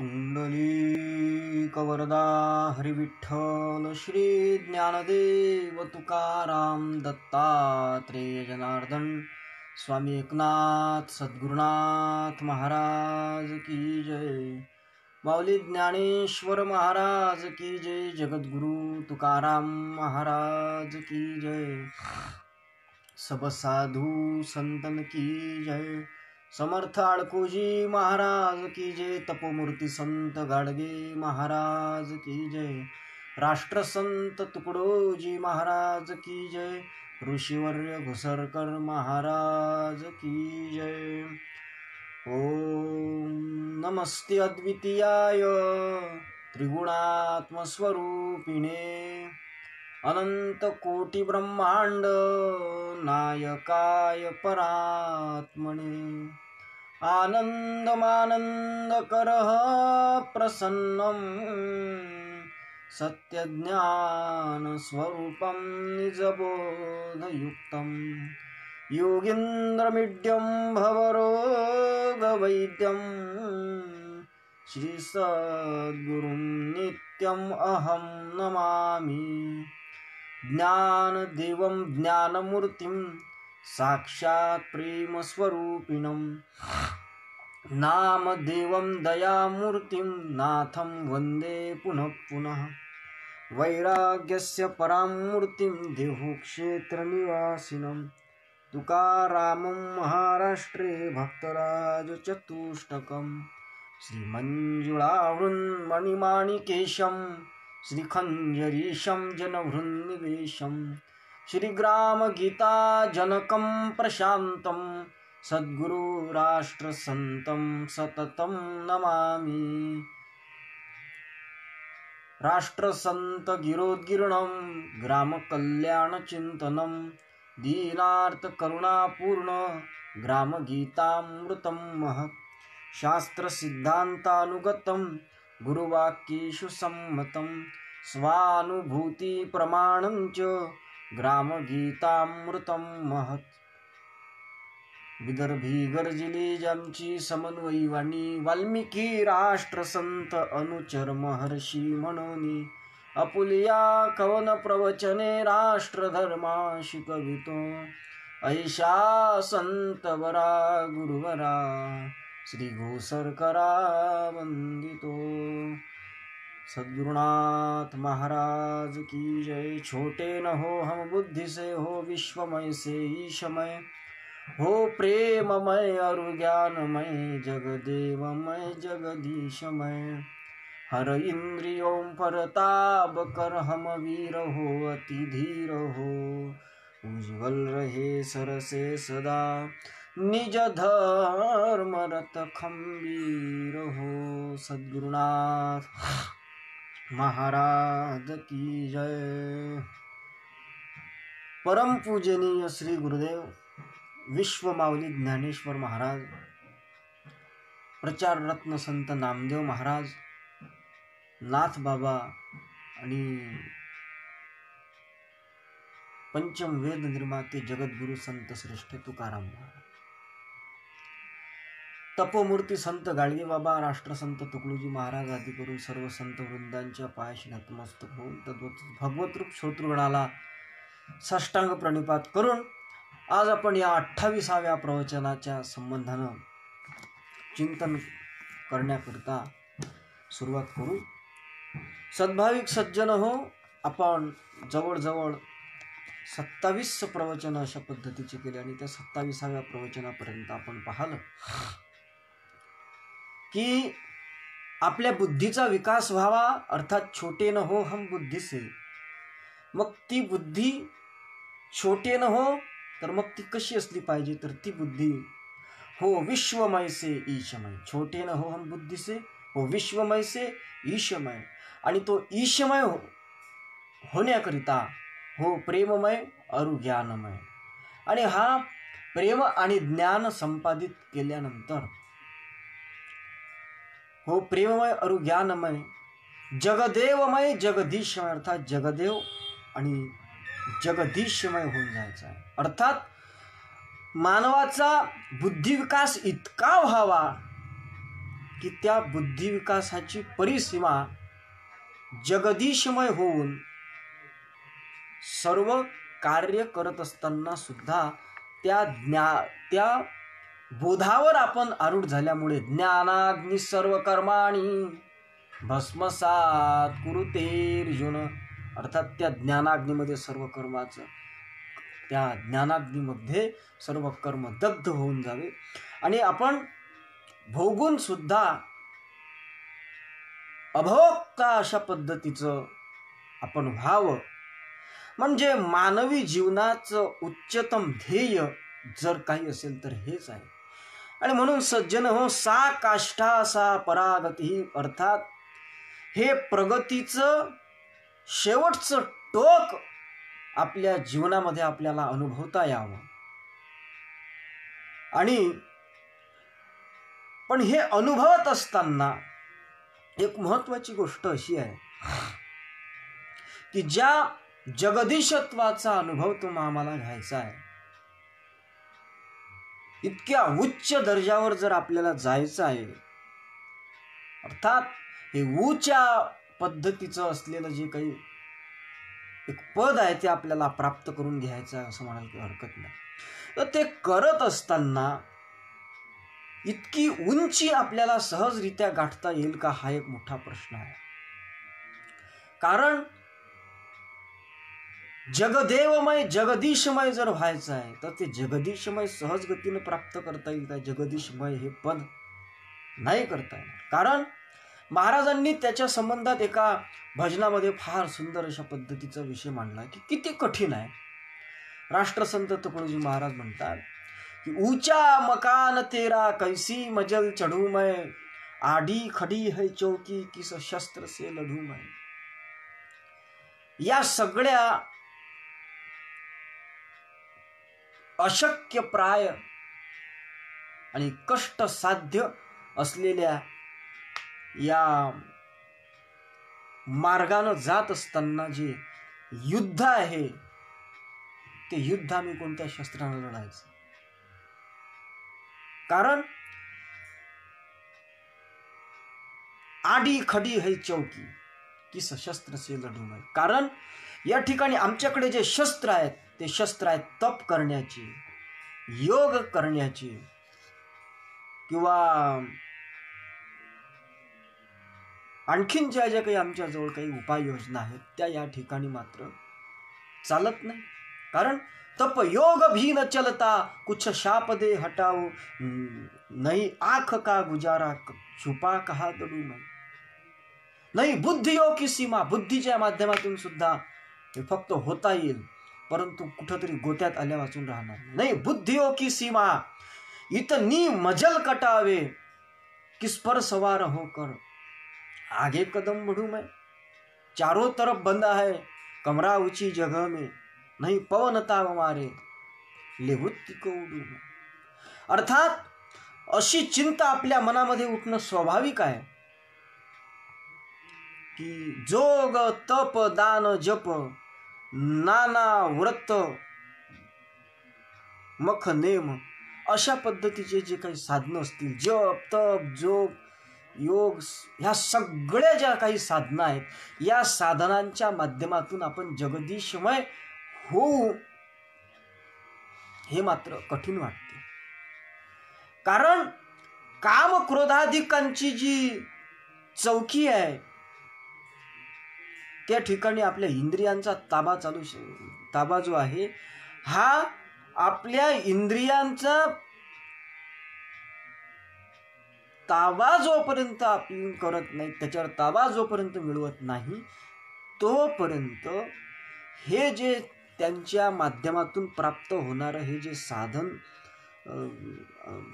पुंडलीकवरदा हरिविठ्ठल श्री ज्ञानदेव तुकाराम दत्तात्रेय जनार्दन स्वामी एकनाथ सद्गुरुनाथ महाराज की जय। माऊली ज्ञानेश्वर महाराज की जय। जगद्गुरु तुकाराम महाराज की जय। सब साधु संतन की जय। समर्थ आळकोजी महाराज की जय। तपोमूर्ती संत गाडगे महाराज की जय। राष्ट्रसंत तुकडोजी महाराज की जय। ऋषिवर्य घुसरकर महाराज की जय। ओम नमस्ते अद्वितीयाय त्रिगुणात्मस्वरूपिणे अनंत कोटि ब्रह्मांड नायकाय परात्मने आनंदमानंदकरः प्रसन्नं सत्यज्ञान स्वरूपं निजबोधयुक्तं योगीन्द्रमीड्यं भवरोगवैद्यं श्री सद्गुरुं नित्यं अहं नमामि। ज्ञानदेवं ज्ञानमूर्तिं साक्षात् प्रेमस्वरूपिणं नामदेवं दयामूर्तिं नाथं वन्दे पुनः पुनः। वैराग्यस्य परां मूर्तिं देहक्षेत्रनिवासिनं तुकारामं महाराष्ट्रे भक्तराज चतुष्टकं श्रीमञ्जुळावृन्मणिमाणिकेशं श्रीखञ्जरीशं जनहृन्निवेशं श्रीग्रामगीता जनकं प्रशान्तं सद्गुरु राष्ट्रसन्तं सततं नमामि। राष्ट्रसंत गिरोद्गीर्णं ग्रामकल्याणचिन्तनं दीनार्तकरुणापूर्ण ग्रामगीतामृतं महत् शास्त्रसिद्धान्तानुगतं गुरुवाक्येषु सम्मतं स्वानुभूति प्रमाणं च ग्रामगीतामृतं महत्। विदर्भी गर्जिली ज्यांची समन्वयी वाणी वाल्मिकी राष्ट्रसंत अनुचर महर्षी म्हणोनी अपुलिया कवन प्रवचने राष्ट्रधर्माशी कवितो ऐशा संतवरा गुरुवरा श्री घोसरकरा वंदितो। सद्गुरुनाथ महाराज की जय। छोटे न हो हम बुद्धि से हो विश्वमय से ईशमय हो प्रेममय और ज्ञानमय जगदेवमय जगदीशमय। हर इंद्रियों पर ताब कर हम वीर हो अति धीर हो उज्ज्वल रहे सरसे सदा निज धर्म रत खंबीर हो। सद्गुरुनाथ महाराज की जय। परम पूजनीय श्री गुरुदेव विश्व माऊली ज्ञानेश्वर महाराज, प्रचार रत्न संत नामदेव महाराज, नाथ बाबा आणि पंचम वेद निर्माते जगद्गुरु संत श्रेष्ठ तुकाराम महाराज, तपोमूर्ती संत गाडगे बाबा, राष्ट्रसंत तुकडोजी महाराज आदी करून सर्व संत वृंदांच्या पायाशी नतमस्तक होऊन तद्वत भगवतरूप श्रोतृगणाला साष्टांग प्रणिपात करून आज आपण या 28व्या प्रवचनाच्या संबंधानं चिंतन करण्याकरता सुरुवात करू। सद्भाविक सज्जन हो, आपण जवळजवळ 27 प्रवचन अशा पद्धतीचे केले आणि त्या 27व्या प्रवचनापर्यंत आपण पाहिलं की आपल्या बुद्धीचा विकास व्हावा, अर्थात छोटे न हो हम बुद्धी से। मग ती बुद्धी छोटे न हो तर मग ती कशी असली पाहिजे, तर ती बुद्धी हो विश्वमय से ईशमय। छोटे न हो हम बुद्धि से हो विश्वमय से ईशमय, आणि तो ईशमय होण्याकरिता हो प्रेममय और ज्ञानमय। आणि हा प्रेम आणि ज्ञान संपादित केल्यानंतर हो प्रेममय और ज्ञानमय जगदेवमय जगदीशमय, अर्थात जगदेव आणि जगदीशमय होऊन जायचं आहे। अर्थात मानवाचा बुद्धिविकास इतका व्हावा की त्या बुद्धिविकासाची परिसीमा जगदीशमय होऊन सर्व कार्य करत असताना सुद्धा त्या बोधावर आपण आरूढ झाल्यामुळे ज्ञानाग्नी सर्व कर्माणी भस्मसात कुरुते अर्जुन, अर्थात त्या ज्ञानाग्नीमध्ये सर्व कर्माचं, त्या ज्ञानाग्नीमध्ये सर्व कर्म दग्ध होऊन जावे आणि आपण भोगून सुद्धा अभोक्ता अशा पद्धतीचं आपण व्हावं. म्हणजे मानवी जीवनाचं उच्चतम ध्येय जर काही असेल तर हेच आहे. आणि म्हणून सज्जन हो, सा काष्ठा सा परागती, अर्थात हे प्रगतीचं शेवटचं टोक आपल्या जीवनामध्ये आपल्याला अनुभवता यावं. आणि पण हे अनुभवत असताना एक महत्वाची गोष्ट अशी आहे की ज्या जगदीशत्वाचा अनुभव आम्हाला घ्यायचा आहे, इतक्या उच्च दर्जावर जर आपल्याला जायचं आहे, अर्थात हे उच्च पद्धतीचं असलेलं जे काही एक पद आहे ते आपल्याला प्राप्त करून घ्यायचं आहे असं म्हणायला काही हरकत नाही. तर ते करत असताना इतकी उंची आपल्याला सहजरित्या गाठता येईल का, हा एक मोठा प्रश्न आहे. कारण जगदेवमय जगदीशमय जर व्हायचं आहे तर ते जगदीशमय सहज गतीने प्राप्त करता येईल का? जगदीशमय हे पद नाही करता येणार. कारण महाराजांनी त्याच्या संबंधात एका भजनामध्ये फार सुंदर अशा पद्धतीचा विषय मांडला की किती कठीण आहे. राष्ट्रसंत तुकडोजी महाराज म्हणतात कि ऊंचा मकान तेरा कैसी मजल चढ़ू मैं, आडी खडी है चौकी किस शस्त्र से लढू मैं. या सगळ्या अशक्य प्राय आणि कष्ट साध्य असलेल्या या मार्गाने जात असताना जे युद्ध आहे ते युद्ध आम्ही कोणत्या शस्त्राने लढायचं. कारण आडी खडी है चौकी की सशस्त्र से लढू मैं. कारण या ठिकाणी आमच्याकडे जे शस्त्र आहेत ते शस्त्र आहेत तप करण्याची, योग करण्याची, किंवा आणखीन ज्या काही आमच्याजवळ काही उपाययोजना आहेत त्या या ठिकाणी मात्र चालत नाही. कारण तप योग भी न चलता कुछ शाप दे हटाओ, नहीं आँख का गुजारा छुपा कहा दडू मैं. नाही बुद्धियों की सीमा, बुद्धीच्या माध्यमातून सुद्धा हे फक्त होता येईल, परंतु कुठंतरी गोत्यात आल्या वाचून राहणार नाही. बुद्धियों की सीमा इतनी मजल कटावे, किस पर सवार होकर आगे कदम बढ़ूं मैं. चारों तरफ बंदा है कमरा ऊंची जगह में, नहीं पवन ताव मारे लेहुत्ती को उडू मैं. अर्थात अशी चिंता आपल्या मनामध्ये उठणं स्वाभाविक आहे की जोग तप दान जप नाना व्रत मख नेम अशा पद्धतीचे जे काही साधनं असतील, जप तप जोग योग, ह्या सगळ्या ज्या काही साधना आहेत, या साधनांच्या माध्यमातून आपण जगदीशमय होऊ हे मात्र कठीण वाटते. कारण काम क्रोधाधिकांची जी चौकी आहे त्या ठिकाणी आपल्या इंद्रियांचा ताबा जो आहे हा आपल्या इंद्रियांचा ताबा जोपर्यंत आपण करत नाही, त्याच्यावर ताबा जोपर्यंत मिळवत नाही तोपर्यंत हे जे त्यांच्या माध्यमातून प्राप्त होणारं हे जे साधन,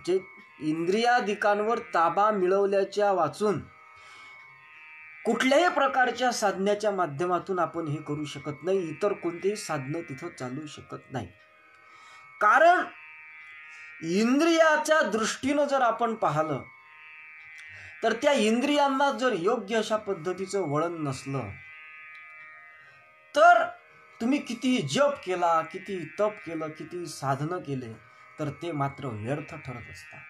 जे इंद्रियाधिकांवर ताबा मिळवल्याच्या वाचून कुठल्याही प्रकारच्या साधण्याच्या माध्यमातून आपण हे करू शकत नाही. इतर कोणतेही साधनं तिथं चालू शकत नाही. कारण इंद्रियाच्या दृष्टीनं जर आपण पाहिलं तर त्या इंद्रियांना जर योग्य अशा पद्धतीचं वळण नसलं तर तुम्ही किती जप केला, किती तप केलं, किती साधनं केले तर ते मात्र व्यर्थ ठरत असतात.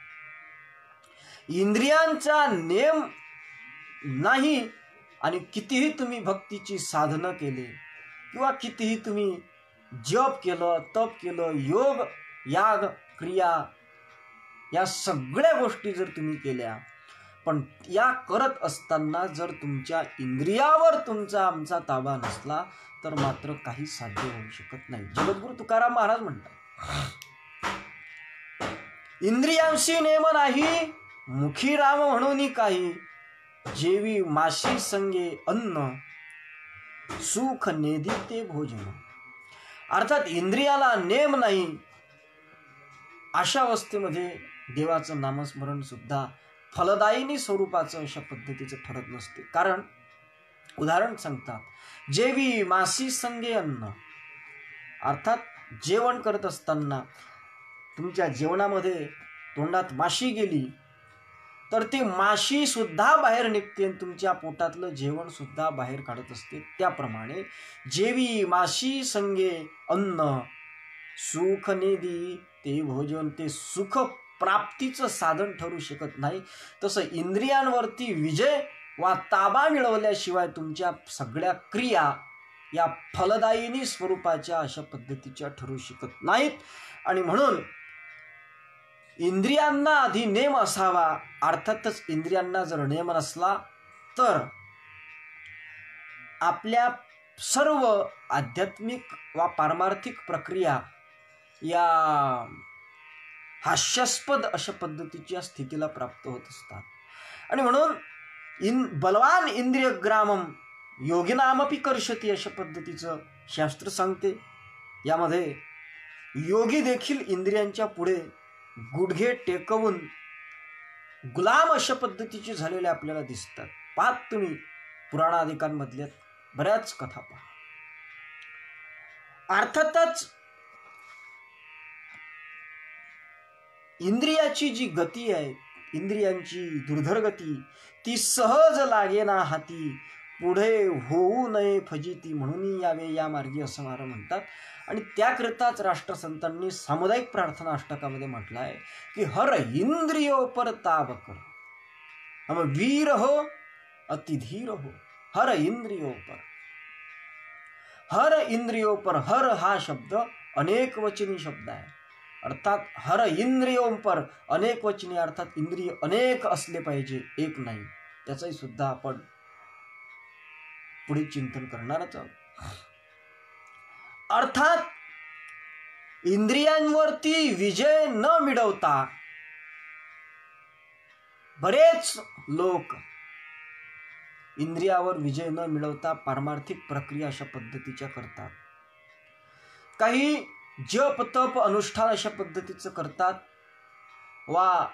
इंद्रियांचा नेम नाही आणि कितीही तुम्ही भक्तीची साधनं केले किंवा कितीही तुम्ही जप केलं, तप केलं, योग, याग, क्रिया या सगळ्या गोष्टी जर तुम्ही केल्या, पण या करत असताना जर तुमच्या इंद्रियावर तुमचा आमचा ताबा नसला तर मात्र काही साध्य होऊ शकत नाही. जगद्गुरु तुकाराम महाराज म्हणतात, इंद्रियांशी नेम नाही, मुखी राम म्हणून काही, जेवी माशी संगे अन्न, सुख नेदिते भोजन. अर्थात इंद्रियाला नेम नाही, अशा अवस्थेमध्ये देवाचं नामस्मरण सुद्धा फलदायिनी स्वरूपाचं अशा पद्धतीचं ठरत नसते. कारण उदाहरण सांगतात, जेवी मासी संगे अन्न. अर्थात जेवण करत असताना तुमच्या जेवणामध्ये तोंडात माशी गेली तर ती माशी सुद्धा बाहेर निघते आणि तुमच्या पोटातलं जेवण सुद्धा बाहेर काढत असते. त्याप्रमाणे जेवी माशी संगे अन्न, सुख नेदी ते भोजन. ते सुख प्राप्तीचं साधन ठरू शकत नाही. तसं इंद्रियांवरती विजय वा ताबा मिळवल्याशिवाय तुमच्या सगळ्या क्रिया या फलदायिनी स्वरूपाच्या अशा पद्धतीच्या ठरू शकत नाहीत. आणि म्हणून इंद्रियांना आधी नेम असावा. अर्थातच इंद्रियांना जर नेम नसला तर आपल्या सर्व आध्यात्मिक वा पारमार्थिक प्रक्रिया या हास्यास्पद अशा पद्धतीच्या स्थितीला प्राप्त होत असतात. आणि म्हणून बलवान इंद्रिय ग्रामम योगिनामपि कर्षति अशा पद्धतीचं शास्त्र सांगते. यामध्ये योगी देखील इंद्रियांच्या पुढे गुडघे टेकवून गुलाम अशा पद्धतीचे झालेले आपल्याला दिसतात. पाहत तुम्ही पुराणादिकांमधल्या बऱ्याच कथा पहा. अर्थातच इंद्रियाची जी गती आहे, इंद्रियांची दुर्धर गती, ती सहज लागेना हाती, पुढे होऊ नये फजिती, म्हणून यावे या मार्गी असं महाराज म्हणतात. आणि त्याकरिताच राष्ट्रसंतांनी सामुदायिक प्रार्थना अष्टकामध्ये म्हटलं आहे की हर इंद्रियो पर ताब कर, हम वीर हो अतिधीर हो. हर इंद्रियो पर, हर इंद्रियो पर. हर हा शब्द अनेक वचनी शब्द आहे. अर्थात हर इंद्रियों पर, अनेक वचनी, अर्थात इंद्रिय अनेक असले पाहिजे, एक नाही. त्याचंही सुद्धा आपण पुढे चिंतन करणारच आहोत. अर्थात इंद्रियांवरती विजय न मिळवता बरेच लोक इंद्रियावर विजय न मिळवता पारमार्थिक प्रक्रिया अशा पद्धतीच्या करतात. काही जप तप अनुष्ठान अशा पद्धतीचं करतात वा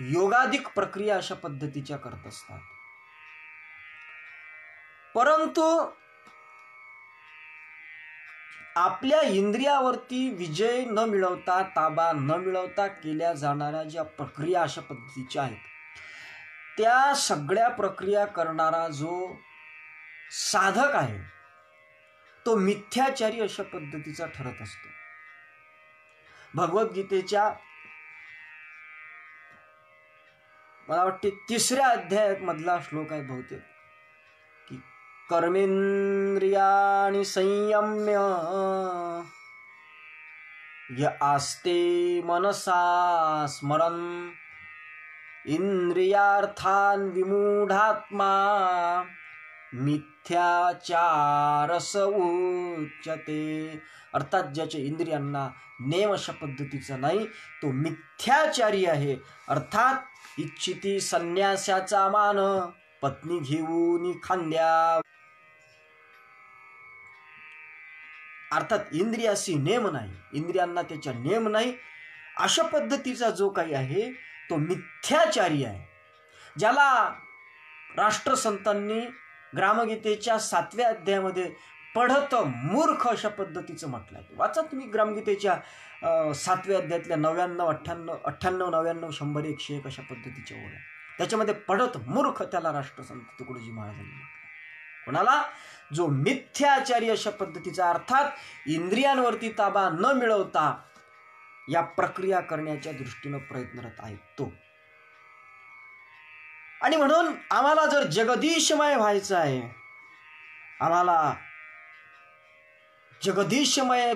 योगाधिक प्रक्रिया अशा पद्धतीच्या करत असतात. परंतु आपल्या इंद्रियावरती विजय न मिळवता, ताबा न मिळवता केल्या जाणाऱ्या ज्या प्रक्रिया अशा पद्धतीच्या आहेत, त्या सगळ्या प्रक्रिया करणारा जो साधक आहे तो मिथ्याचारी अशा पद्धतीचा ठरत असतो. भगवद्गीतेच्या मला वाटते 3ऱ्या अध्यायात मधला श्लोक आहे बहुतेक, की कर्मेंद्रियाणि संयम्य य आस्ते मनसा स्मरन् इंद्रियार्थान विमूढात्मा मिथ्याचारस उच्यते. अर्थात ज्याच्या इंद्रियांना नेम अशा पद्धतीचा नाही तो मिथ्याचारी आहे. अर्थात इच्छिती संन्यासाचा मान, पत्नी घेऊन खांद्या. अर्थात इंद्रियाशी नेम नाही, इंद्रियांना त्याच्या नेम नाही, अशा पद्धतीचा जो काही आहे तो मिथ्याचारी आहे. ज्याला राष्ट्रसंतांनी ग्रामगीतेच्या 7व्या अध्यायामध्ये पढत मूर्ख अशा पद्धतीचं म्हटलं आहे. वाचा तुम्ही ग्रामगीतेच्या 7व्या अध्यायातल्या 99, 98, 99, 100, 101 अशा पद्धतीच्या ओळ्या. त्याच्यामध्ये पढत मूर्ख त्याला राष्ट्रसंत तुकडोजी महाराजांनी म्हटलं. कोणाला? जो मिथ्याचारी अशा पद्धतीचा, अर्थात इंद्रियांवरती ताबा न मिळवता या प्रक्रिया करण्याच्या दृष्टीनं प्रयत्नरत आहे तो. आणि म्हणून आम्हाला जर जगदीशमय व्हायचं आहे, आम्हाला जगदीशमय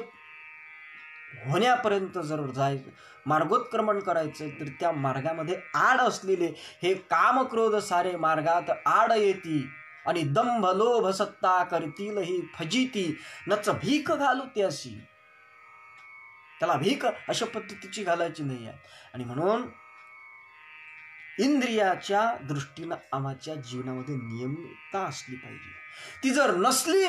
होण्यापर्यंत जर जायचं, मार्गोत्क्रमण करायचं, तर त्या मार्गामध्ये आड असलेले हे काम क्रोध सारे मार्गात आड येती आणि दंभ लोभ सत्ता करतील ही फजिती, नच भीक घालू त्याशी. त्याला भीक अशा पद्धतीची घालायची नाही आहे. आणि म्हणून इंद्रियाच्या दृष्टीनं आमच्या जीवनामध्ये नियमितता असली पाहिजे. ती जर नसली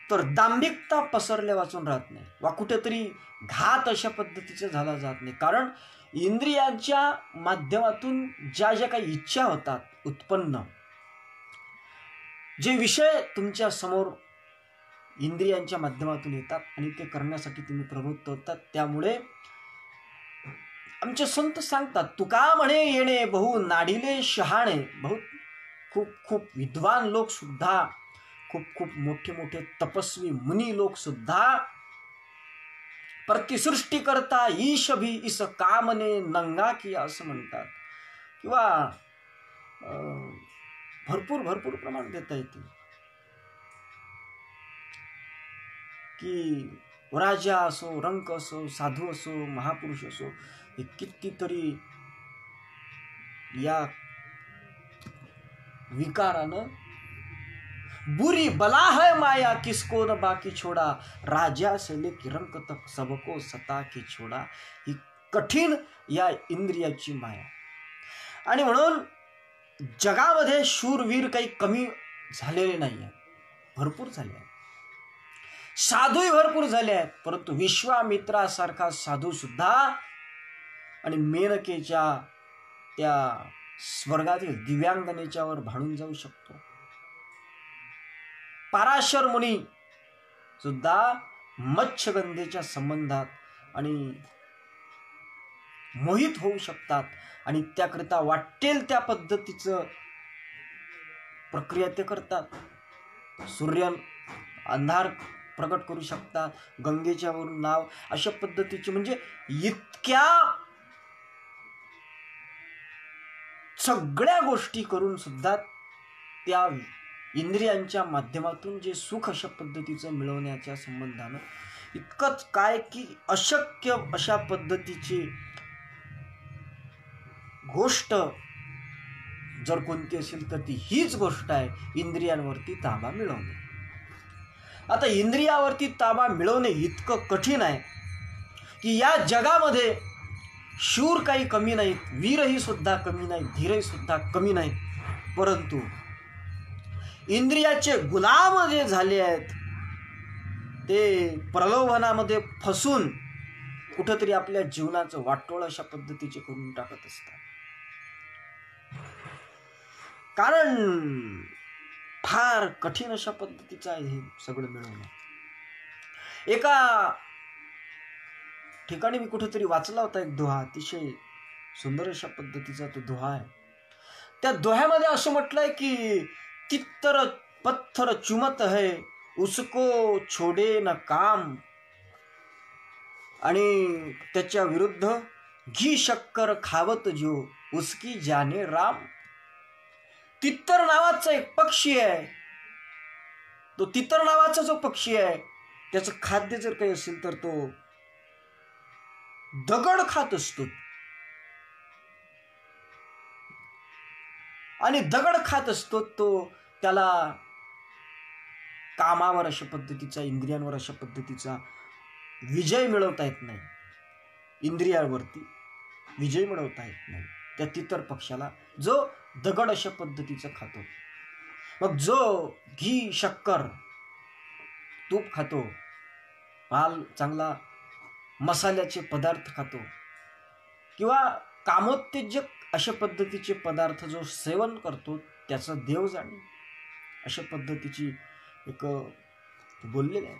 तर दांभिकता पसरल्या वाचून राहत नाही, वा कुठेतरी घात अशा पद्धतीचा झाला जात नाही. कारण इंद्रियांच्या माध्यमातून ज्या ज्या काही इच्छा होतात उत्पन्न, जे विषय तुमच्या समोर इंद्रियांच्या माध्यमातून येतात आणि ते करण्यासाठी तुम्ही प्रवृत्त होतात, त्यामुळे आमचे संत सांगतात, तुका म्हणे येणे बहु नाडिले शहाणे. खूप खूप विद्वान लोक सुद्धा, खूप खूप मोठे मोठे तपस्वी मुनी लोक सुद्धा प्रतिसृष्टी करता ईश भी इस कामने नंगा किया असं म्हणतात. किंवा भरपूर भरपूर प्रमाण देता येते की राजा असो, रंक असो, साधू असो, महापुरुष असो, हे कितीतरी या विकारानं बुरी बला है माया किसको न बाकी छोड़ा, राजा से लेके रंक तक सबको सता के छोड़ा. ही कठीण या इंद्रियाची माया. आणि म्हणून जगामध्ये शूरवीर काही कमी झालेले नाही आहेत, भरपूर झाले आहेत. साधूही भरपूर झाले आहेत, परंतु विश्वामित्रासारखा साधू सुद्धा आणि मेनकेच्या त्या स्वर्गातील दिव्यांगनेच्यावर भांडून जाऊ शकतो. पराशर मुनी सुद्धा मत्स्यगंधेच्या संबंधात आणि मोहित होऊ शकतात आणि त्याकरिता वाटेल त्या पद्धतीचं प्रक्रिया ते करतात. सूर्य अंधार प्रकट करू शकतात, गंगेच्या वरून नाव, अशा पद्धतीचे, म्हणजे इतक्या सगळ्या गोष्टी करून सुद्धा त्या इंद्रियांच्या माध्यमातून जे सुख अशा पद्धतीचं मिळवण्याच्या संबंधानं इतकंच काय की अशक्य अशा पद्धतीची गोष्ट जर कोणती असेल तर ती हीच गोष्ट आहे, इंद्रियांवरती ताबा मिळवणे. आता इंद्रियावरती ताबा मिळवणे इतकं कठीण आहे की या जगामध्ये शूर काही कमी नाहीत, वीरही सुद्धा कमी नाहीत, धीरही सुद्धा कमी नाहीत, परंतु इंद्रियाचे गुलाम जे झाले आहेत ते प्रलोभनामध्ये फसून कुठंतरी आपल्या जीवनाचं वाटोळ अशा पद्धतीचे करून टाकत असतात. कारण फार कठीण अशा पद्धतीचं आहे हे सगळं मिळवणं. एका ठिकाणी मी कुठेतरी वाचला होता एक दोहा, अतिशय सुंदर अशा पद्धतीचा तो दोहा आहे. त्या दोह्यामध्ये असं म्हटलंय की तित्तर पत्थर चुमत है उसको छोडे न काम, आणि त्याच्या विरुद्ध घी शक्कर खावत जो उसकी जाने राम. तित्तर नावाचा एक पक्षी आहे, तो तित्तर नावाचा जो पक्षी आहे त्याचं खाद्य जर काही असेल तर तो दगड खात असतो, आणि दगड खात असतो तो, त्याला कामावर अशा पद्धतीचा, इंद्रियांवर अशा पद्धतीचा विजय मिळवता येत नाही, इंद्रियावरती विजय मिळवता येत नाही त्या तितर पक्षाला, जो दगड अशा पद्धतीचा खातो. मग जो घी शक्कर तूप खातो, माल चांगला मसाल्याचे पदार्थ खातो, किंवा कामोत्तेजक अशा पद्धतीचे पदार्थ जो सेवन करतो, त्याचं देव जाणे अशा पद्धतीची एक बोललेलं आहे.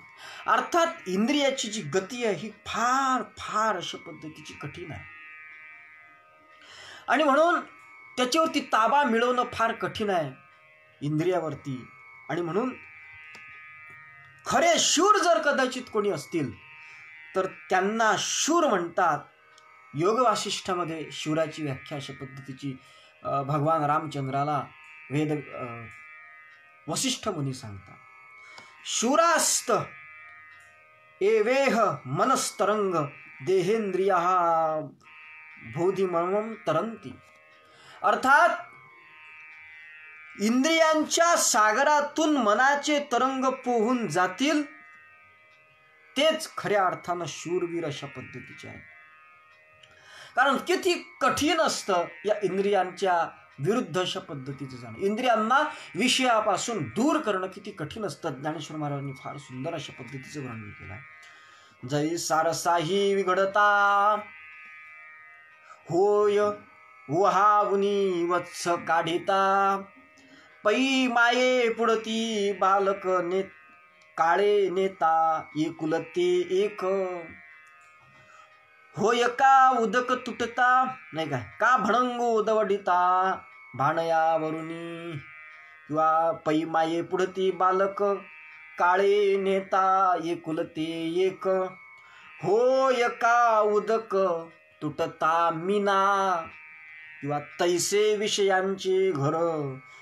अर्थात इंद्रियाची जी गती आहे ही फार फार अशा पद्धतीची कठीण आहे, आणि म्हणून त्याच्यावरती ताबा मिळवणं फार कठीण आहे इंद्रियावरती. आणि म्हणून खरे शूर जर कदाचित कोणी असतील तर त्यांना शूर म्हणतात. योग वासिष्ठामध्ये शूराची व्याख्या अशा पद्धतीची भगवान रामचंद्राला वेद वसिष्ठ मुनी सांगतात, शूरास्त एवेह मनस्तरंग देहेंद्रिया बोधिमम तरंती. अर्थात इंद्रियांच्या सागरातून मनाचे तरंग पोहून जातील तेच खऱ्या अर्थानं शूरवीर अशा पद्धतीचे आहे. कारण किती कठीण असतं या इंद्रियांच्या विरुद्ध अशा पद्धतीचं जाणं, इंद्रियांना विषयापासून दूर करणं किती कठीण असतं. ज्ञानेश्वर महाराजांनी फार सुंदर अशा पद्धतीचं वर्णन केलं आहे. जै सारसाही विघडता होय वहावनी वत्स काढिता, पै माये पुढती बालक ने काळे नेता एकुलते एक, होय का उदक तुटता नाही काय का भणंग उदवडिता भाणयावरुनी, किंवा पै माये पुढती बालक काळे नेता एकुलते एक, होय का उदक तुटता मीना, किंवा तैसे विषयांचे घर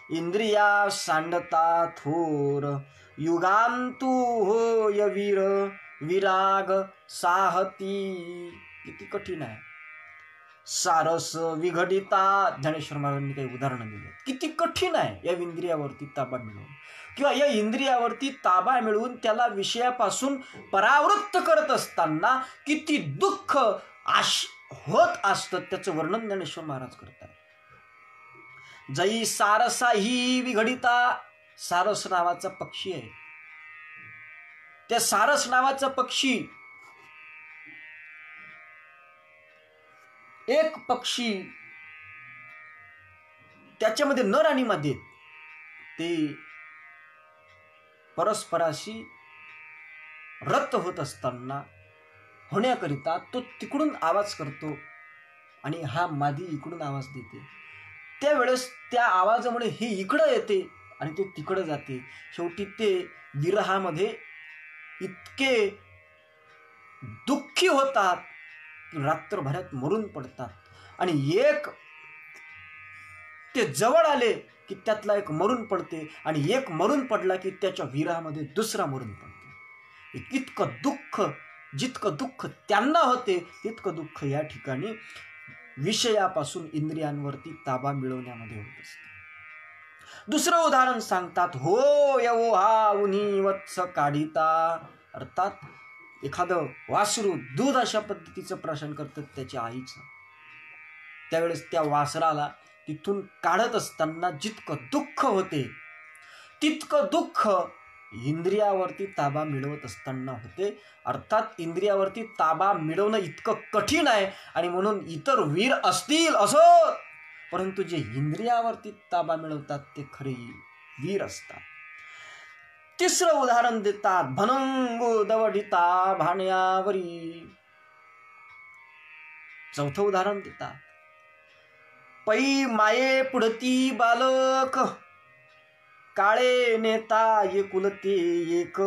इंद्रिया सांडता थोर, युगांतू होय वीर विराग साहती. किती कठीण आहे. सारस विघटिता, ज्ञानेश्वर महाराजांनी काही उदाहरणं दिली. किती कठीण आहे या इंद्रियावरती ताबा मिळवून, किंवा या इंद्रियावरती ताबा मिळवून त्याला विषयापासून परावृत्त करत असताना किती दुःख होत असतं त्याचं वर्णन ज्ञानेश्वर महाराज करतात. जै सारसा ही विघडिता, सारस नावाचा पक्षी आहे. त्या सारस नावाचा पक्षी एक पक्षी त्याच्यामध्ये नर आणि मादी ते परस्पराशी रक्त होत असताना होण्याकरिता तो तिकडून आवाज करतो आणि हा मादी इकडून आवाज देते. त्यावेळेस त्या आवाजामुळे ही इकडं येते आणि ते तिकडं जाते. शेवटी ते विरहामध्ये इतके दुःखी होतात की रात्रभरात मरून पडतात. आणि एक ते जवळ आले की त्यातला एक मरून पडते आणि एक मरून पडला की त्याच्या विरहामध्ये दुसरा मरून पडते. इतकं दुःख, जितकं दुःख त्यांना होते तितकं दुःख या ठिकाणी विषयापासून इंद्रियांवरती ताबा मिळवण्यामध्ये होत असते. दुसरं उदाहरण सांगतात, हो यवो हा उन्ही वत्स काढिता. अर्थात एखादं वासरू दूध अशा पद्धतीचं प्राशन करतात त्याच्या आईचं, त्यावेळेस त्या वासराला तिथून काढत असताना जितकं दुःख होते तितकं दुःख इंद्रियावरती ताबा मिळवत असताना होते. अर्थात इंद्रियावरती ताबा मिळवणं इतकं कठीण आहे आणि म्हणून इतर वीर असतील असो, परंतु जे इंद्रियावरती ताबा मिळवतात ते खरे वीर असतात. तिसरं उदाहरण देतात, भनंग दवडिता भाण्यावरी. चौथं उदाहरण देतात, पै माये पुढती बालक काळे नेता एकुलते एक.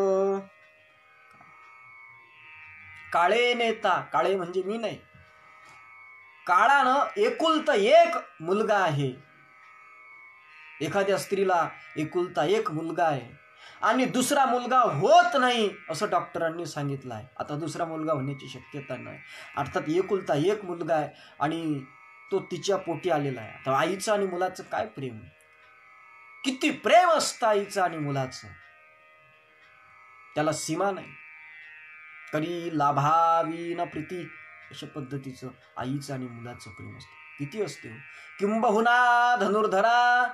काळे नेता, काळे म्हणजे मी नाही, काळानं एकुलता एक मुलगा आहे. एखाद्या स्त्रीला एकुलता एक मुलगा आहे आणि दुसरा मुलगा होत नाही असं डॉक्टरांनी सांगितलं आहे. आता दुसरा मुलगा होण्याची शक्यता नाही. अर्थात एकुलता एक मुलगा आहे आणि तो तिच्या पोटी आलेला आहे. आता आईचं आणि मुलाचं काय प्रेम, किती प्रेम असतं आईचं आणि मुलाचं, त्याला सीमा नाही. करी लाभावी न प्रीती अशा पद्धतीचं आईचं आणि मुलाचं प्रेम असतं. किती असते. किंबहुना धनुर्धरा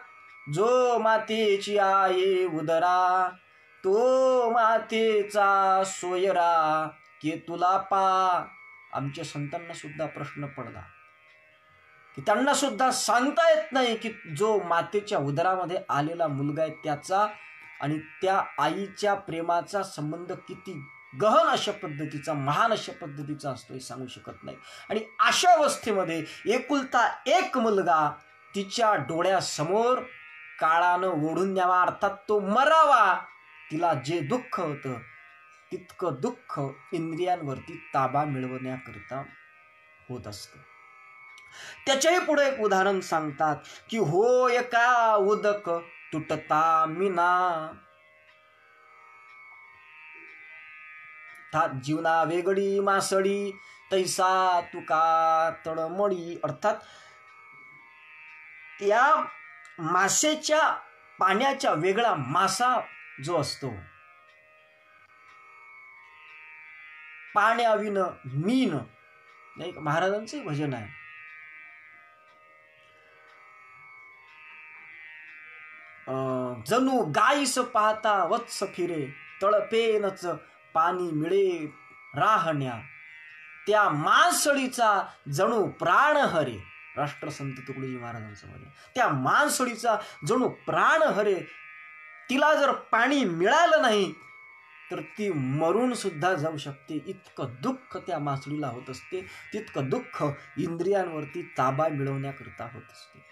जो मातेची आये उदरा, तो मातेचा सोयरा के तुला पा. आमच्या संतांना सुद्धा प्रश्न पडला की त्यांना सुद्धा सांगता येत नाही की जो मातेच्या उदरामध्ये आलेला मुलगा आहे त्याचा आणि त्या आईच्या प्रेमाचा संबंध किती गहन अशा पद्धतीचा, महान अशा पद्धतीचा असतो हे सांगू शकत नाही. आणि अशा अवस्थेमध्ये एकुलता एक मुलगा तिच्या डोळ्यासमोर काळानं ओढून न्यावा, अर्थात तो मरावा. तिला जे दुःख होतं तितकं दुःख इंद्रियांवरती ताबा मिळवण्याकरिता होत असतं. त्याच्याही पुढे एक उदाहरण सांगतात की हो एका उदक तुटता मीना, जीवना वेगळी मासळी तैसा तुका तळमळी. अर्थात त्या मासेच्या पाण्याच्या वेगळा मासा जो असतो, पाण्याविन मीन, नाही महाराजांचे भजन आहे. जणू गाईस पाहता वत्स फिरे, तळपेनच पाणी मिळे राहण्या, त्या मासळीचा जणू प्राण हरे. राष्ट्रसंत तुकडोजी महाराजांचं भजन. त्या मासळीचा जणू प्राण हरे, तिला जर पाणी मिळालं नाही तर ती मरून सुद्धा जाऊ शकते. इतकं दुःख त्या मासळीला होत असते, तितकं दुःख इंद्रियांवरती ताबा मिळवण्याकरता होत असते.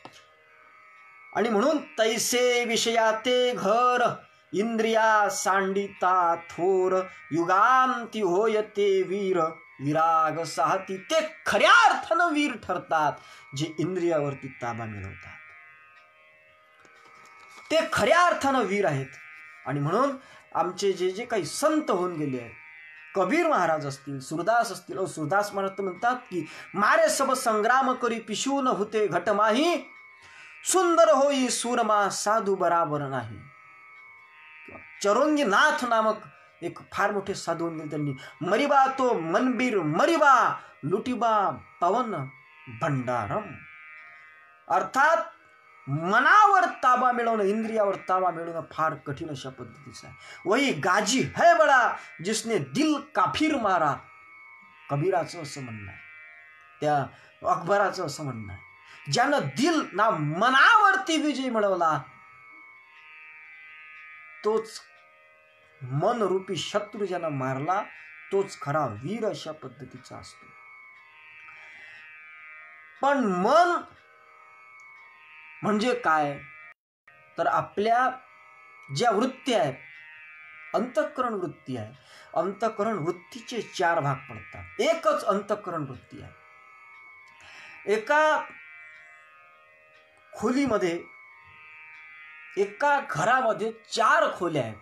आणि म्हणून तैसे विषयाते घर, इंद्रिया सांडिता थोर, युगांती होयते वीर, विराग साहती. ते खऱ्या अर्थानं वीर ठरतात जे इंद्रियावरती ताबा मिळवतात, ते खऱ्या अर्थानं वीर आहेत. आणि म्हणून आमचे जे जे काही संत होऊन गेले आहेत, कबीर महाराज असतील, सूरदास असतील, सूरदास महाराज म्हणतात की मारे सब संग्राम करी पिशून होते घटमाही, सुंदर होई सूरमा साधू बराबर नाही. चरोंगीनाथ नामक एक फार मोठे साधू त्यांनी मरिबा तो मनबीर मरिबा, लुटिबा पवन भंडारम. अर्थात मनावर ताबा मिळवणं, इंद्रियावर ताबा मिळवणं फार कठीण अशा पद्धतीचं आहे. वही गाजी है बडा जिसने दिल काफिर मारा, कबीराचं असं म्हणणं आहे, त्या अकबराचं असं म्हणणं आहे. ज्यानं दिल ना मनावरती विजय मिळवला तोच मनरूपी शत्रू ज्यानं मारला तोच खरा वीर अशा पद्धतीचा असतो. पण मन म्हणजे काय तर आपल्या ज्या वृत्ती आहेत, अंतःकरण वृत्ती आहे, अंतःकरण वृत्तीचे 4 भाग पडतात. एकच अंतःकरण वृत्ती आहे. एका खोलीमध्ये, एका घरामध्ये 4 खोल्या आहेत.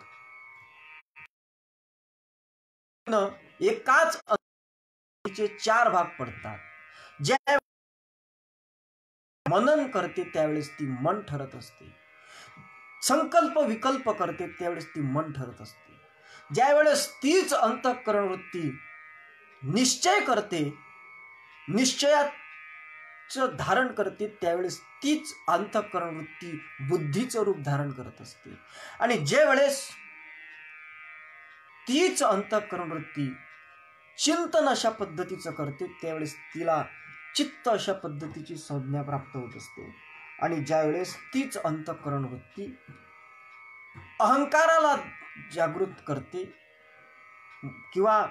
एकाच अंतःकरणाचे 4 भाग पडतात. ज्या मनन करते त्यावेळेस ती मन ठरत असते, संकल्प विकल्प करते त्यावेळेस ती मन ठरत असते. ज्यावेळेस तीच अंतःकरण वृत्ती निश्चय करते, निश्चयाचं धारण करते, त्यावेळेस तीच अंतःकरण वृत्ती बुद्धीचं रूप धारण करत असते. आणि ज्या वेळेस तीच अंतःकरण वृत्ती चिंतन अशा पद्धतीचं करते त्यावेळेस तिला चित्त अशा पद्धतीची संज्ञा प्राप्त होत असते. आणि ज्यावेळेस तीच अंतःकरण वृत्ती अहंकाराला जागृत करते किंवा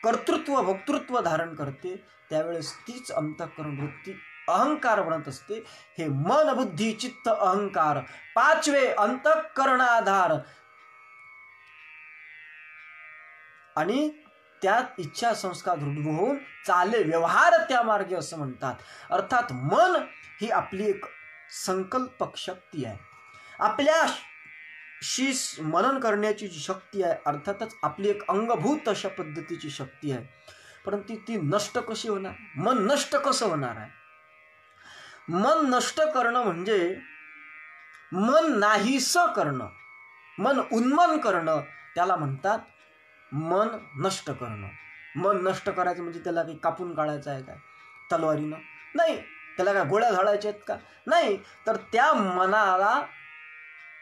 कर्तृत्व भोक्तृत्व धारण करते त्यावेळेस तीच अंतःकरण वृत्ती अहंकार बनत असते. हे मन बुद्धी चित्त अहंकार 5वे अंतःकरणाधार. आणि त्यात इच्छा संस्कार दृढ होऊन चाले व्यवहार त्या मार्गे असं म्हणतात. अर्थात मन ही आपली एक संकल्पक शक्ती आहे. आपल्याशी मनन करण्याची जी शक्ती आहे अर्थातच आपली एक अंगभूत अशा पद्धतीची शक्ती आहे. परंतु ती नष्ट कशी होणार? मन नष्ट कसं होणार आहे? मन नष्ट करणं म्हणजे मन नाहीसं करणं, मन उन्मन करणं, त्याला म्हणतात मन नष्ट करणं. मन नष्ट करायचं म्हणजे त्याला काही कापून काढायचं आहे काय तलवारीनं? नाही. त्याला काय गोळ्या झाडायच्या आहेत का? नाही. तर त्या मनाला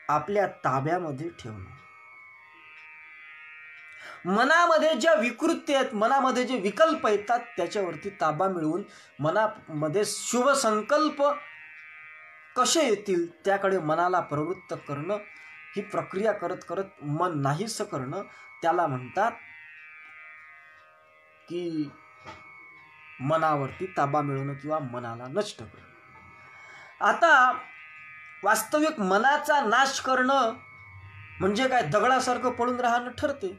आपल्या ताब्यामध्ये ठेवणं. मनामध्ये ज्या विकृती आहेत, मनामध्ये जे विकल्प येतात त्याच्यावरती ताबा मिळवून मनामध्ये शुभ संकल्प कसे येतील त्याकडे मनाला प्रवृत्त करणं, ही प्रक्रिया करत करत मन नाहीसं करणं, त्याला म्हणतात की मनावरती ताबा मिळवणं किंवा मनाला नष्ट करणं. आता वास्तविक मनाचा नाश करणं म्हणजे काय? दगडासारखं पडून राहणं ठरते.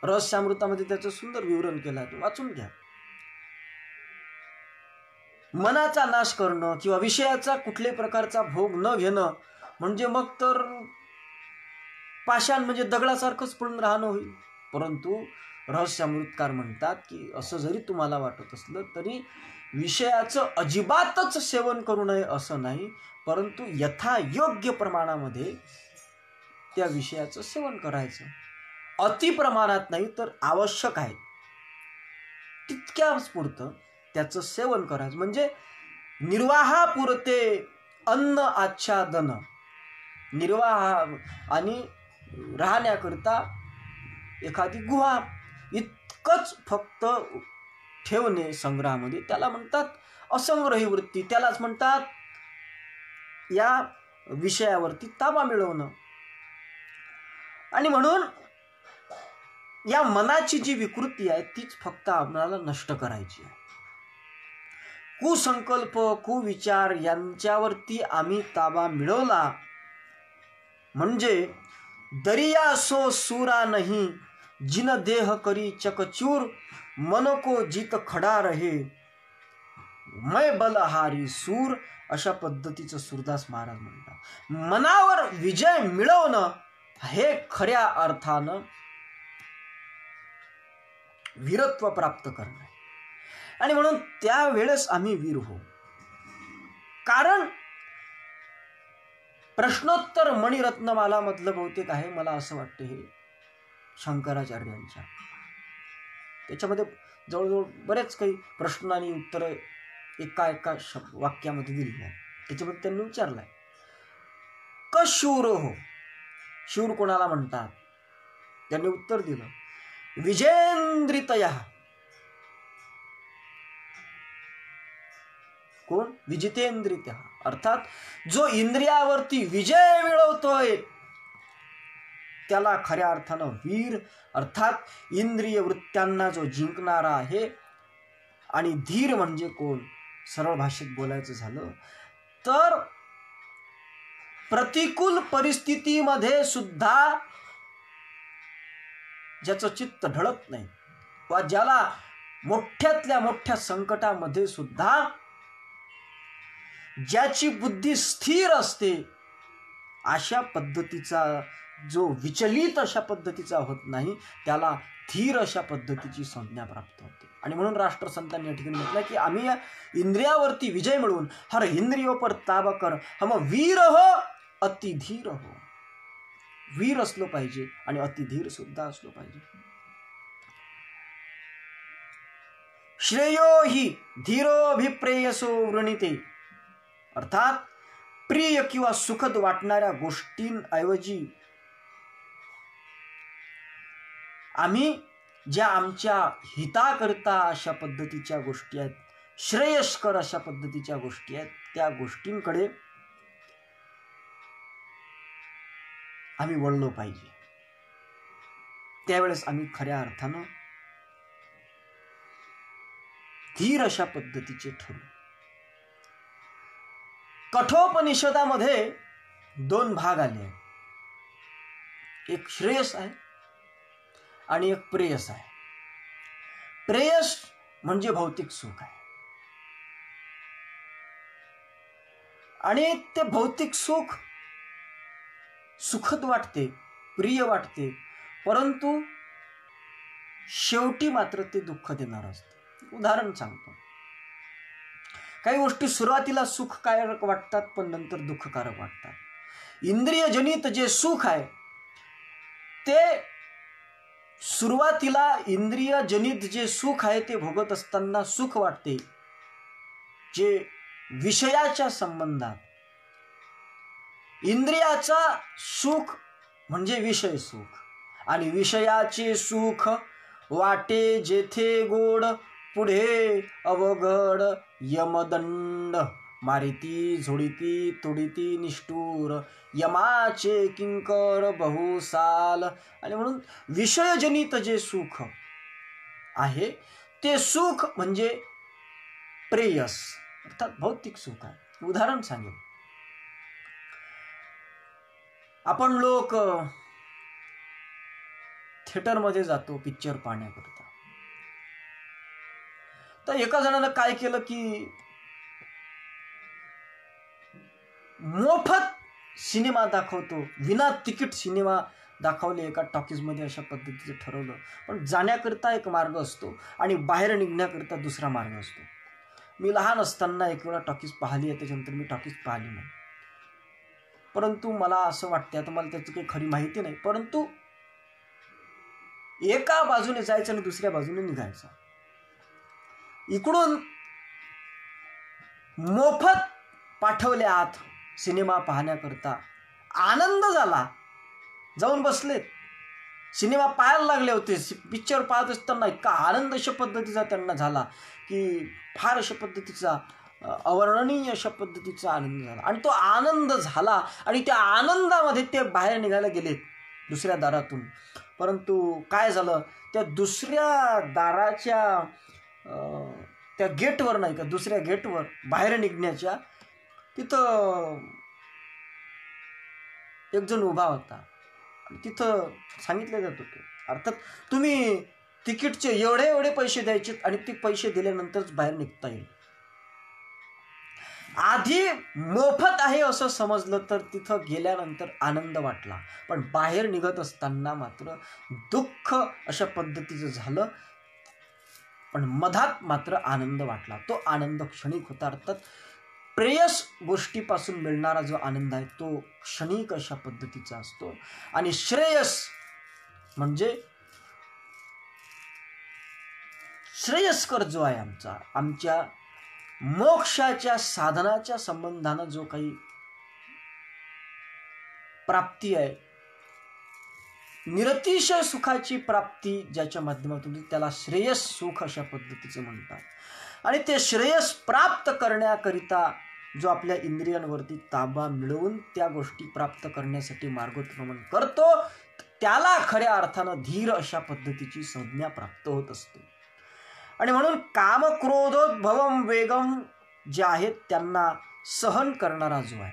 रहस्यामृतामध्ये त्याचं सुंदर विवरण केलं आहे, वाचून घ्या. मनाचा नाश करणं किंवा विषयाचा कुठल्याही प्रकारचा भोग न घेणं म्हणजे मग तर पाषाण म्हणजे दगडासारखंच पडून राहणं होईल. परंतु रहस्यामृतकार म्हणतात की असं जरी तुम्हाला वाटत असलं तरी विषयाचं अजिबातच सेवन करू नये असं नाही, परंतु यथायोग्य प्रमाणामध्ये त्या विषयाचं सेवन करायचं. अति प्रमाणात नाही तर आवश्यक आहे तितक्याच पुरतं त्याचं सेवन करायचं. म्हणजे निर्वाहापुरते अन्न आच्छादन, निर्वाह आणि राहण्याकरिता एखादी गुहा इतकंच फक्त ठेवणे संग्रहामध्ये, त्याला म्हणतात असंग्रही वृत्ती. त्यालाच म्हणतात या विषयावरती ताबा मिळवणं. आणि म्हणून या मनाची जी विकृती आहे तीच फक्त आपल्याला नष्ट करायची आहे. कुसंकल्प, कुविचार यांच्यावरती आम्ही ताबा मिळवला म्हणजे दरिया सो सुरा नहीं, जिन देह करी चकचूर, मन को जीत खडा रहे, मैं बलहारी सूर. अशा पद्धतीचं सूरदास महाराज म्हणतात. मनावर विजय मिळवणं हे खऱ्या अर्थानं वीरत्व प्राप्त करणं. आणि म्हणून त्यावेळेस आम्ही वीर होऊ. कारण प्रश्नोत्तर मणिरत्नमाला मधलं बहुतेक आहे, मला असं वाटतं हे शंकराचार्यांच्या, त्याच्यामध्ये जवळजवळ बरेच काही प्रश्न आणि उत्तरं एका वाक्यामध्ये दिली आहे. त्याच्यामध्ये त्यांनी विचारलंय क शूर हो, शूर कोणाला म्हणतात? त्यांनी उत्तर दिलं विजेंद्रितया. कोण? विजितेंद्रित्या, अर्थात जो इंद्रियावरती विजय मिळवतोय त्याला खऱ्या अर्थानं वीर, अर्थात इंद्रिय वृत्त्यांना जो जिंकणारा आहे. आणि धीर म्हणजे कोण? सरळ भाषेत बोलायचं झालं तर प्रतिकूल परिस्थितीमध्ये सुद्धा ज्याचं चित्त ढळत नाही वा ज्याला मोठ्यातल्या मोठ्या संकटामध्ये सुद्धा ज्याची बुद्धी स्थिर असते, अशा पद्धतीचा जो विचलित अशा पद्धतीचा होत नाही त्याला धीर अशा पद्धतीची संज्ञा प्राप्त होते. आणि म्हणून राष्ट्रसंतांनी या ठिकाणी म्हटलं की आम्ही या इंद्रियावरती विजय मिळवून हर इंद्रियों पर ताबा कर हम वीर हो अति धीर हो. वीर असलो पाहिजे आणि अति धीर सुद्धा असलो पाहिजे. श्रेयो हि धीरोभिप्रेयसो वृणीते, अर्थात प्रिय किंवा सुखद वाटणाऱ्या गोष्टींऐवजी आम्ही ज्या आमच्या हिताकरता अशा पद्धतीच्या गोष्टी आहेत, श्रेयस्कर अशा पद्धतीच्या गोष्टी आहेत, त्या गोष्टींकडे आम्ही वळलो पाहिजे. त्यावेळेस आम्ही खऱ्या अर्थानं धीर अशा पद्धतीचे ठरू. कठोपनिषदामध्ये दोन भाग आले आहेत, एक श्रेयस आहे आणि एक प्रेयस आहे. प्रेयस म्हणजे भौतिक सुख आहे आणि ते भौतिक सुख सुखद वाटते, प्रिय वाटते, परंतु शेवटी मात्र ते दुःख देणार असते. उदाहरण सांगतो. काही गोष्टी सुरुवातीला सुखकारक वाटतात पण नंतर दुःखकारक वाटतात. इंद्रियजनित जे सुख आहे ते सुरुवातीला इंद्रियजनित जे सुख आहे ते भोगत असताना सुख वाटते, जे विषयाच्या संबंधात. इंद्रियाचा सुख म्हणजे विषय सुख आणि विषयाचे सुख वाटे जेथे गोड, पुढे अवघड यमदंड, मारिती झोडिती तुडिती निष्ठूर, यमाचे किंकर बहुसाल. आणि म्हणून विषयजनित जे सुख आहे ते सुख म्हणजे प्रेयस, अर्थात भौतिक सुख आहे. उदाहरण सांगेल. आपण लोक थिएटरमध्ये जातो पिक्चर पाहण्याकरता. तर एका जणानं काय केलं की मोफत सिनेमा दाखवतो, विना तिकीट सिनेमा दाखवले एका टॉकीजमध्ये, अशा पद्धतीचं ठरवलं. पण जाण्याकरिता एक मार्ग असतो आणि बाहेर निघण्याकरिता दुसरा मार्ग असतो. मी लहान असताना एक वेळा टॉकीज पाहिली आहे, त्याच्यानंतर मी टॉकीज पाहिली नाही. परंतु मला असं वाटतं, आता मला त्याची काही खरी माहिती नाही, परंतु एका बाजूने जायचं आणि दुसऱ्या बाजूने निघायचं. इकडून मोफत पाठवले आत सिनेमा पाहण्याकरता, आनंद झाला, जाऊन बसलेत, सिनेमा पाहायला लागले होते. पिक्चर पाहत असताना इतका आनंद अशा पद्धतीचा त्यांना झाला की फार अशा पद्धतीचा अवर्णनीय अशा पद्धतीचा आनंद झाला. आणि तो आनंद झाला आणि त्या आनंदामध्ये ते बाहेर निघायला गेलेत दुसऱ्या दारातून. परंतु काय झालं, त्या दुसऱ्या दाराच्या त्या गेटवर नाही का, दुसऱ्या गेटवर बाहेर निघण्याच्या तिथं एक जण उभा होता. तिथं सांगितलं जात होतं, अर्थात तुम्ही तिकीटचे एवढे एवढे पैसे द्यायचे आणि ते पैसे दिल्यानंतरच बाहेर निघता येईल. आधी मोफत आहे असं समजलं, तर तिथं गेल्यानंतर आनंद वाटला, पण बाहेर निघत असताना मात्र दुःख अशा पद्धतीचं झालं. पण मधात मात्र आनंद वाटला. तो आनंद क्षणिक होता. अर्थात प्रेयस गोष्टीपासून मिळणारा जो आनंद आहे तो क्षणिक अशा पद्धतीचा असतो. आणि श्रेयस म्हणजे श्रेयस्कर जो आहे आमच्या मोक्षाच्या साधनाच्या संबंधानं जो काही प्राप्ती आहे, निरतिशय सुखाची प्राप्ती ज्याच्या माध्यमातून, त्याला श्रेयस सुख अशा पद्धतीचं म्हणतात. आणि ते श्रेयस प्राप्त करण्याकरिता जो आपल्या इंद्रियांवरती ताबा मिळवून त्या गोष्टी प्राप्त करण्यासाठी मार्गोत्क्रमण करतो, त्याला खऱ्या अर्थानं धीर अशा पद्धतीची संज्ञा प्राप्त होत असते. आणि म्हणून काम क्रोधोद्भवम वेगम जे आहेत त्यांना सहन करणारा जो आहे,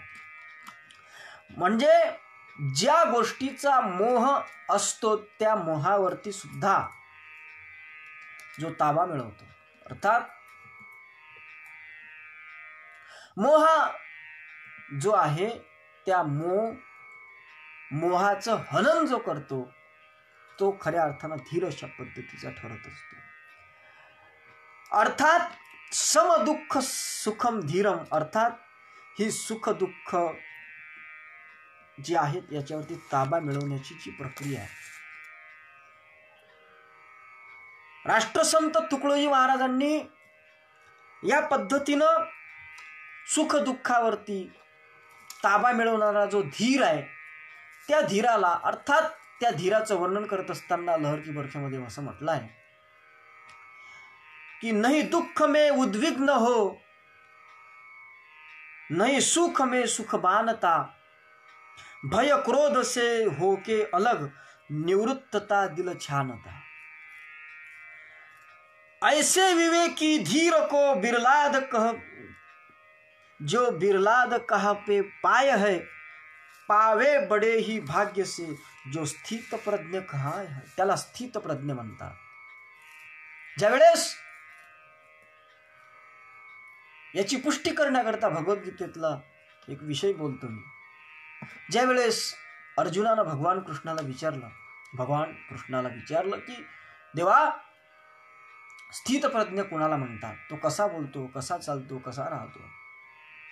म्हणजे ज्या गोष्टीचा मोह असतो त्या मोहावरती सुद्धा जो ताबा मिळवतो, अर्थात मोह जो आहे त्या मोहाचं हनन जो करतो तो खऱ्या अर्थानं धीर अशा पद्धतीचा ठरत असतो. अर्थात समदुःख सुखम धीरम, अर्थात ही सुख दुःख जी आहेत याच्यावरती ताबा मिळवण्याची जी प्रक्रिया आहे. राष्ट्रसंत तुकडोजी महाराजांनी या पद्धतीनं सुख दुःखावरती ताबा मिळवणारा जो धीर आहे त्या धीराला, अर्थात त्या धीराचं वर्णन करत असताना लहर की बरख्यामध्ये असं म्हटलं आहे कि नहीं दुख में उद्विग्न हो, नहीं सुख में सुख बानता, भय क्रोध से होके अलग, निवृत्तता दिल छानता. ऐसे विवेकी धीर को बिरलाद कह, जो बिरलाद कहा पे पाय है, पावे बडे ही भाग्य से, जो स्थित प्रज्ञ कहा है, त्याला स्थित प्रज्ञ म्हणतात. ज्यावेळेस याची पुष्टी करण्याकरता भगवद्गीतेतला एक विषय बोलतो मी. ज्यावेळेस अर्जुनानं भगवान कृष्णाला विचारलं की देवा स्थितप्रज्ञ कोणाला म्हणतात, तो कसा बोलतो, कसा चालतो, कसा राहतो.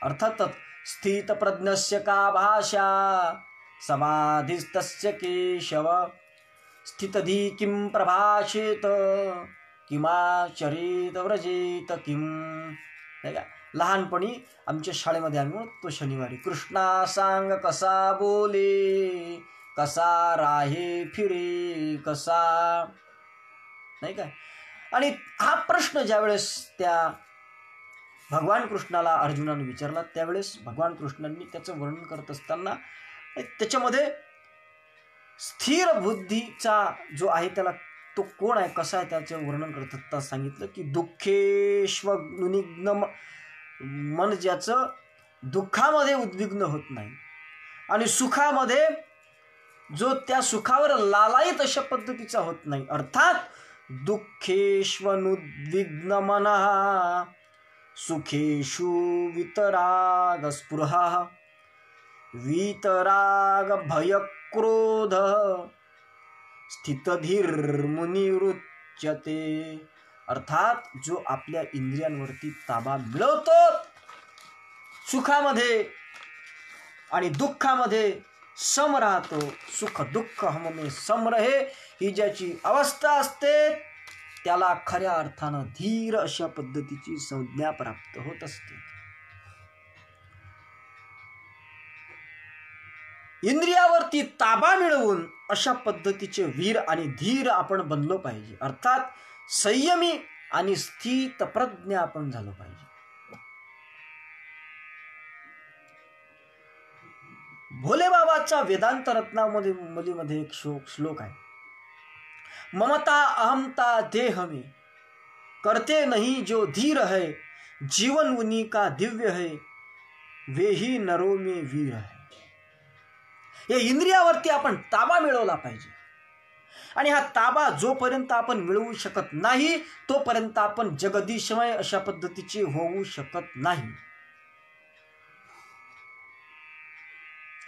अर्थातच स्थितप्रज्ञस्य का भाषा समाधिस्तस्य केशव, स्थितधी किं प्रभाषेत किमाचरेत व्रजेत किम. नाही का, लहानपणी आमच्या शाळेमध्ये आम्ही म्हणतो शनिवारी, कृष्णा सांग कसा बोले, कसा राहे फिरे कसा, नाही काय. आणि हा प्रश्न ज्यावेळेस त्या भगवान कृष्णाला अर्जुनाने विचारला त्यावेळेस भगवान कृष्णांनी त्याचं वर्णन करत असताना त्याच्यामध्ये स्थिर बुद्धीचा जो आहे त्याला तो कोण आहे, कसा आहे, त्याचं वर्णन करत असताना सांगितलं की दुःखेष्वनुनिग्न मन, ज्याचं दुःखामध्ये उद्विग्न होत नाही आणि सुखामध्ये जो त्या सुखावर लालायित अशा पद्धतीचा होत नाही. अर्थात दुःखेष्वनुद्विग्न मनः सुखेषु वितराग स्पृहा, वीतराग भय क्रोध स्थितधीर मुनिवृच्यते. अर्थात जो आपल्या इंद्रियांवरती ताबा मिळवतो, सुखामध्ये आणि दुःखामध्ये सम राहतो, सुख दुःख हममे सम रहे, ही ज्याची अवस्था असते त्याला खऱ्या अर्थानं धीर अशा पद्धतीची संज्ञा प्राप्त होत असते. इंद्रियावरती ताबा मिळवून अशा पद्धतीचे वीर आणि धीर आपण बनलो पाहिजे. अर्थात संयमी आणि स्थितप्रज्ञ आपण झालो पाहिजे. भोले बाबाचा वेदांत रत्नावलीमध्ये एक श्लोक आहे. ममता अहमता देह में करते नहीं जो धीर है, जीवन उन्हीं का दिव्य है, वे ही नरों में वीर है. या इंद्रियावरती आपण ताबा मिळवला पाहिजे. आणि हा ताबा जोपर्यंत आपण मिळवू शकत नाही तोपर्यंत आपण जगदीशमय अशा पद्धतीचे होऊ शकत नाही.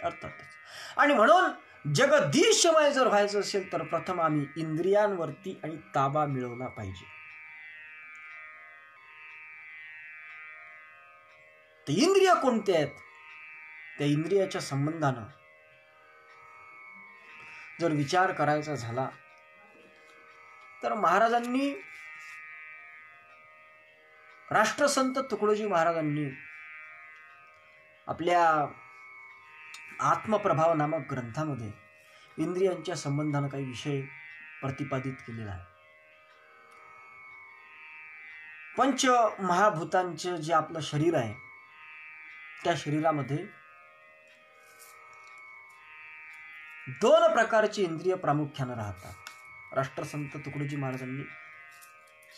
अर्थातच. आणि म्हणून जगदीशमय जर व्हायचं असेल तर प्रथम आम्ही इंद्रियांवरती आणि ताबा मिळवला पाहिजे. तर इंद्रिय कोणते आहेत? त्या इंद्रियाच्या संबंधानं जर विचार करायचा झाला तर महाराजांनी, राष्ट्रसंत तुकडोजी महाराजांनी आपल्या आत्मप्रभाव नामक ग्रंथामध्ये इंद्रियांच्या संबंधानं काही विषय प्रतिपादित केलेला आहे. पंच महाभूतांचे जे आपलं शरीर आहे त्या शरीरामध्ये दोन प्रकारची इंद्रिय प्रामुख्याने राहतात. राष्ट्रसंत तुकडोजी महाराजांनी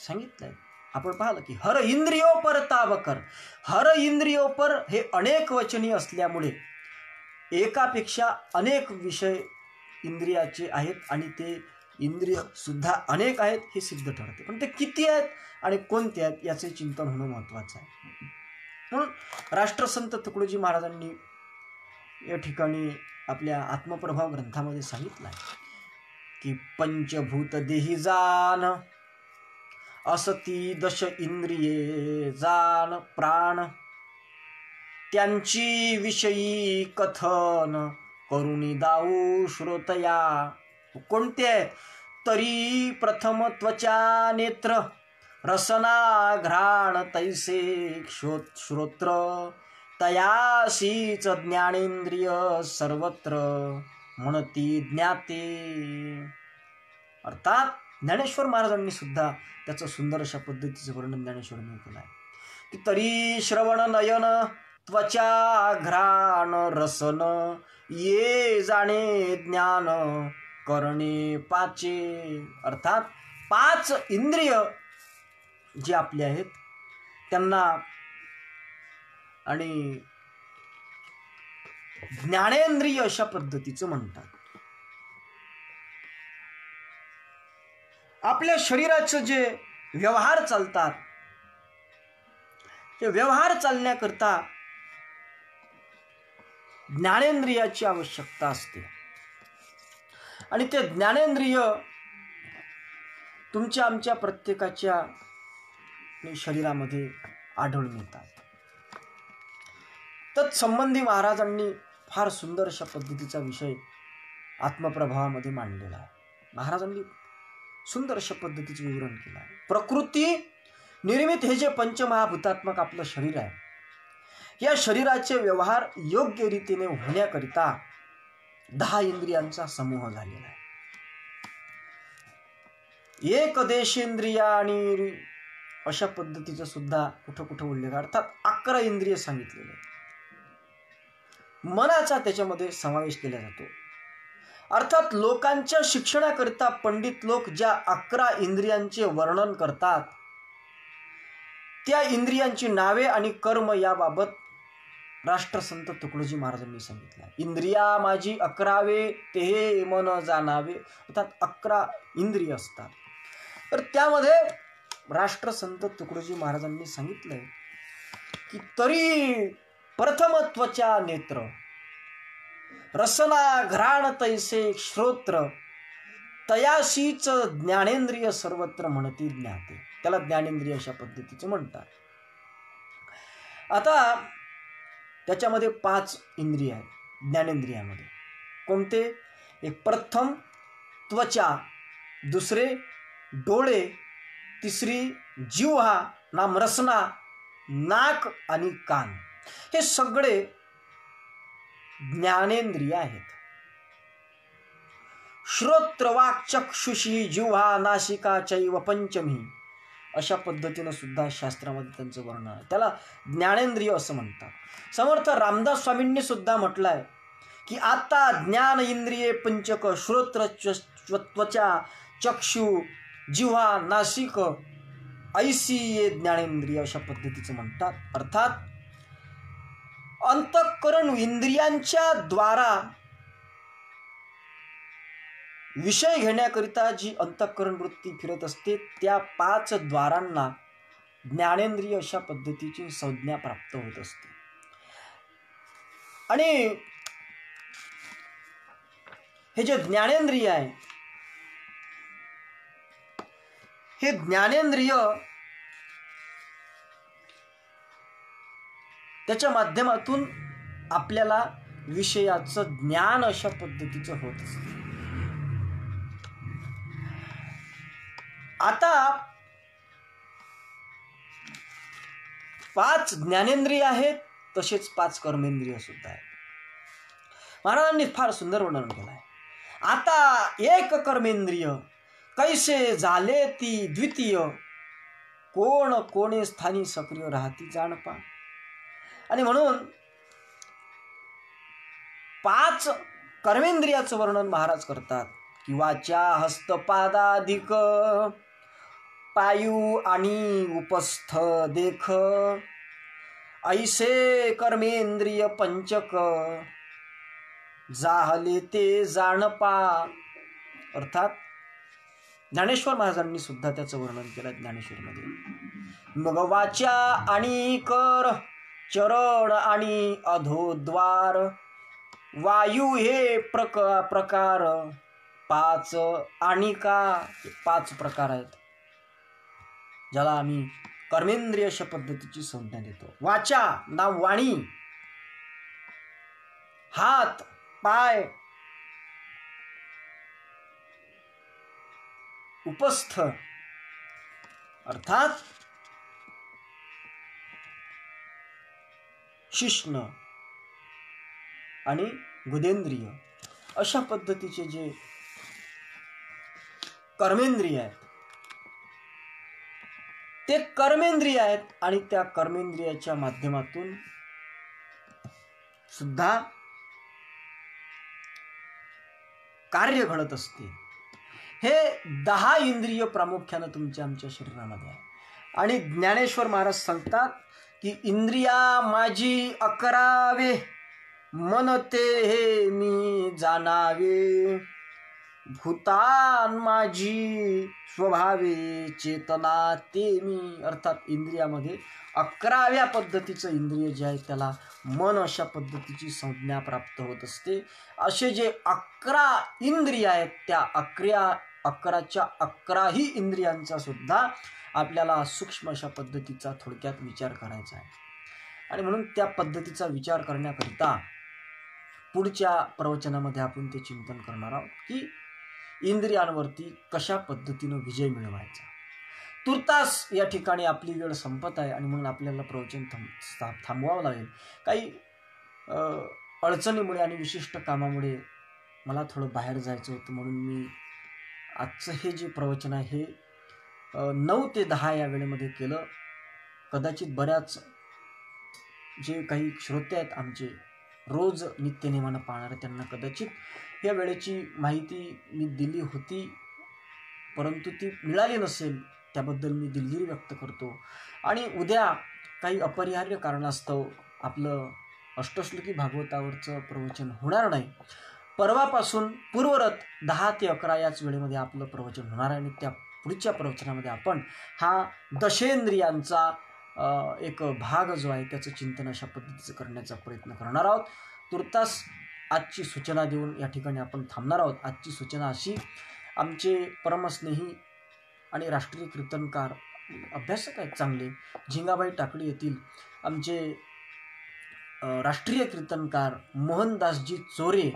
सांगितलंय. आपण पाहिलं की हर इंद्रियोपर ताबकर. हर इंद्रियोपर हे अनेक वचनी असल्यामुळे एकापेक्षा अनेक विषय इंद्रियाचे आहेत आणि ते इंद्रिय सुद्धा अनेक आहेत हे सिद्ध ठरते. पण ते किती आहेत आणि कोणते आहेत याचे चिंतन होणं महत्वाचं आहे. म्हणून राष्ट्रसंत तुकडोजी महाराजांनी या ठिकाणी आपल्या आत्मप्रभाव ग्रंथामध्ये सांगितलं आहे की पंचभूत देही जान असती दश इंद्रिये जान प्राण त्यांची विषयी कथन करुणी दाऊ श्रोतया. कोणते आहेत? तरी प्रथम त्वचा नेत्र रसना घ्राण तैसे श्रोत्र तयाशीच ज्ञानेंद्रिय सर्वत्र म्हणती ज्ञाते. अर्थात ज्ञानेश्वर महाराजांनी सुद्धा त्याचं सुंदर अशा पद्धतीचं वर्णन ज्ञानेश्वरांनी केलं आहे की तरी श्रवण नयन त्वचा घ्राण रसन ये जाणे ज्ञान करणे पाचे. अर्थात पाच इंद्रिय जे आपले आहेत त्यांना आणि ज्ञानेंद्रिय अशा पद्धतीचं म्हणतात. आपल्या शरीराचं जे व्यवहार चालतात ते व्यवहार चालण्याकरता ज्ञानेंद्रियाची आवश्यकता असते. आणि ते ज्ञानेंद्रिय तुमच्या आमच्या प्रत्येकाच्या शरीरामध्ये आढळून येतात. तत्संबंधी महाराजांनी फार सुंदर अशा पद्धतीचा विषय आत्मप्रभावामध्ये मांडलेला आहे. महाराजांनी सुंदर अशा पद्धतीचं विवरण केलं आहे. प्रकृती निर्मित हे जे पंचमहाभूतात्मक आपलं शरीर आहे या शरीराचे व्यवहार योग्य रीतीने होण्याकरिता 10 इंद्रियांचा समूह झालेला आहे. एक देशेंद्रिय आणि अशा पद्धतीचं सुद्धा कुठं कुठं उल्लेख, अर्थात 11 इंद्रिय सांगितलेले. मनाचा त्याच्यामध्ये समावेश केला जातो. अर्थात लोकांच्या शिक्षणाकरिता पंडित लोक ज्या 11 इंद्रियांचे वर्णन करतात त्या इंद्रियांची नावे आणि कर्म याबाबत राष्ट्रसंत तुकडोजी महाराजांनी सांगितलं. इंद्रिया माझी 11 ते मन जाणावे. अर्थात 11 इंद्रिय असतात. तर त्यामध्ये राष्ट्रसंत तुकडोजी महाराजांनी सांगितलंय की तरी प्रथम त्वचा नेत्र रसना घराण तैसे श्रोत्र, तयाशीच ज्ञानेंद्रिय सर्वत्र म्हणती ज्ञाते. त्याला ज्ञानेंद्रिय अशा पद्धतीचं म्हणतात. आता त्याच्यामध्ये 5 इंद्रिय आहेत ज्ञानेंद्रियामध्ये. कोणते? एक प्रथम त्वचा, दुसरे डोळे, तिसरी जिव्हा नाम रसना, नाक आणि कान. हे सगळे ज्ञानेंद्रिय आहेत. श्रोत्र वाक् चक्षुषी जिव्हा नासिका चैव पंचमी अशा पद्धतीनं सुद्धा शास्त्रामध्ये त्यांचं वर्णन आहे. त्याला ज्ञानेंद्रिय असं म्हणतात. समर्थ रामदास स्वामींनी सुद्धा म्हटलंय की आता ज्ञान इंद्रिये पंचक, श्रोत्र त्वचा चक्षु जिव्हा नासिक ऐसी ये ज्ञानेंद्रिय अशा पद्धतीचं म्हणतात. अर्थात अंतःकरण इंद्रियांच्या द्वारा विषय घेण्याकरिता जी अंतःकरण वृत्ती फिरत असते त्या 5 द्वारांना ज्ञानेंद्रिय अशा पद्धतीची संज्ञा प्राप्त होत असते. आणि हे जे ज्ञानेंद्रिय आहे हे ज्ञानेंद्रिय त्याच्या माध्यमातून आपल्याला विषयाचं ज्ञान अशा पद्धतीचं होत असते. आता 5 ज्ञानेंद्रिय आहेत, तसेच 5 कर्मेंद्रिय सुद्धा आहेत. महाराजांनी फार सुंदर वर्णन केलं आहे. आता एक कर्मेंद्रिय कैसे झाले ती द्वितीय, कोण कोणे स्थानी सक्रिय राहती जाणपा. आणि म्हणून 5 कर्मेंद्रियाचं वर्णन महाराज करतात की वाचा हस्तपादाधिक, पायू आणि उपस्थ देख, ऐसे कर्मेंद्रिय पंचक, जाहले ते जाणपा. अर्थात ज्ञानेश्वर महाराजांनी सुद्धा त्याचं वर्णन केलं ज्ञानेश्वरमध्ये. मग वाचा आणि कर, चरण आणि अधोद्वार, वायू हे प्रकार 5 आणि का 5 प्रकार आहेत, ज्याला आम्ही कर्मेंद्रिय अशा पद्धतीची संज्ञा देतो. वाचा नाम वाणी, हात पाय, उपस्थ अर्थात शिश्न आणि गुदेंद्रिय अशा पद्धतीचे जे कर्मेंद्रिय आहेत ते कर्मेंद्रिय आहेत. आणि त्या कर्मेंद्रियाच्या माध्यमातून सुद्धा कार्य घडत असते. हे 10 इंद्रिय प्रामुख्याने तुमच्या आमच्या शरीरामध्ये आहे. आणि ज्ञानेश्वर महाराज सांगतात की इंद्रिया माझी 11, मन ते हे मी जाणावे, भूतान माझी स्वभावे, चेतना ते मी. अर्थात इंद्रियामध्ये 11व्या पद्धतीचं इंद्रिय जे आहे त्याला मन अशा पद्धतीची संज्ञा प्राप्त होत असते. असे जे 11 इंद्रिय आहेत त्या 11च्या 11ही इंद्रियांचा सुद्धा आपल्याला सूक्ष्म अशा पद्धतीचा थोडक्यात विचार करायचा आहे. आणि म्हणून त्या पद्धतीचा विचार करण्याकरिता पुढच्या प्रवचनामध्ये आपण ते चिंतन करणार आहोत की इंद्रियांवरती कशा पद्धतीनं विजय मिळवायचा. तुर्तास या ठिकाणी आपली वेळ संपत आहे आणि म्हणून आपल्याला प्रवचन थांबवावं लागेल. काही अडचणीमुळे आणि विशिष्ट कामामुळे मला थोडं बाहेर जायचं होतं, म्हणून मी आजचं हे जे प्रवचन आहे हे 9 ते 10 या वेळेमध्ये केलं. कदाचित बऱ्याच जे काही श्रोते आहेत आमचे रोज नित्यनेमानं पाहणारे त्यांना कदाचित या वेळेची माहिती मी दिली होती, परंतु ती मिळाली नसेल, त्याबद्दल मी दिलगिरी व्यक्त करतो. आणि उद्या काही अपरिहार्य कारणास्तव आपलं अष्टश्लोकी भागवतावरचं प्रवचन होणार नाही. परवापासून पूर्वरत 10 ते 11 याच वेळेमध्ये आपलं प्रवचन होणार आहे. आणि त्या पुढच्या प्रवचनामध्ये आपण हा दशेंद्रियांचा एक भाग जो आहे त्याचं चिंतन अशा पद्धतीचं करण्याचा प्रयत्न करणार आहोत. तुर्तास आजची सूचना देऊन या ठिकाणी आपण थांबणार आहोत. आजची सूचना अशी, आमचे परमस्नेही आणि राष्ट्रीय कीर्तनकार अभ्यासक आहेत चांगले, झिंगाबाई टाकळी येथील आमचे राष्ट्रीय कीर्तनकार मोहनदासजी चोरे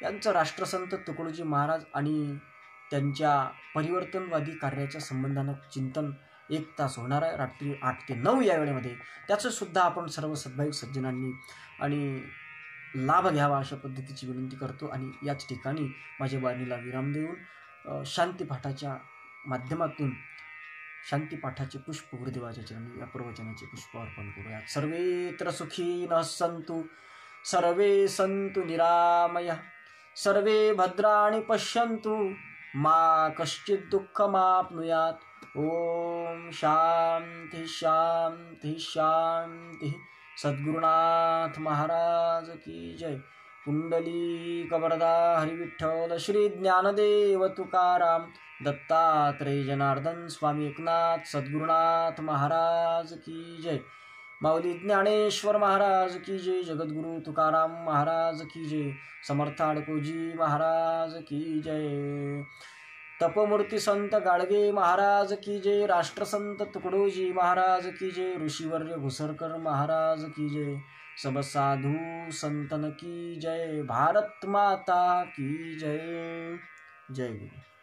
यांचं राष्ट्रसंत तुकडोजी महाराज आणि त्यांच्या परिवर्तनवादी कार्याच्या संबंधानं चिंतन 1 तास होणार आहे, रात्री 8 ते 9 या वेळेमध्ये. त्याचं सुद्धा आपण सर्व सद्भाविक सज्जनांनी आणि लाभ घ्यावा अशा पद्धतीची विनंती करतो. आणि याच ठिकाणी माझ्या वाणीला विराम देऊन शांतीपाठाच्या माध्यमातून शांतीपाठाचे पुष्प गुरुदेवाच्या चरणी या प्रवचनाचे पुष्प अर्पण करूया. सर्वेत्र सुखी नः सन्तु, सर्वे सन्तु निरामयः, सर्वे भद्राणि पश्यन्तु, मा कश्चित् दुःखमाप्नुयात्. ओम शांति शांति शांति. सद्गुरुनाथ महाराज की जय. कुंडली कबरदा हरिविठ्ठल श्री ज्ञानदेव तुकाराम दत्तात्रेय जनार्दन स्वामी एकनाथ सद्गुरुनाथ महाराज की जय. माऊली ज्ञानेश्वर महाराज की जय. जगद्गुरु तुकाराम महाराज की जय. समर्थ अडकोजी महाराज की जय. तपमूर्ती संत गाडगे महाराज की जय. राष्ट्रसंत तुकडोजी महाराज की जय. ऋषिवर्य घुसरकर महाराज की जय. सब साधु संतन की जय. भारत माता की जय. जय गुरु.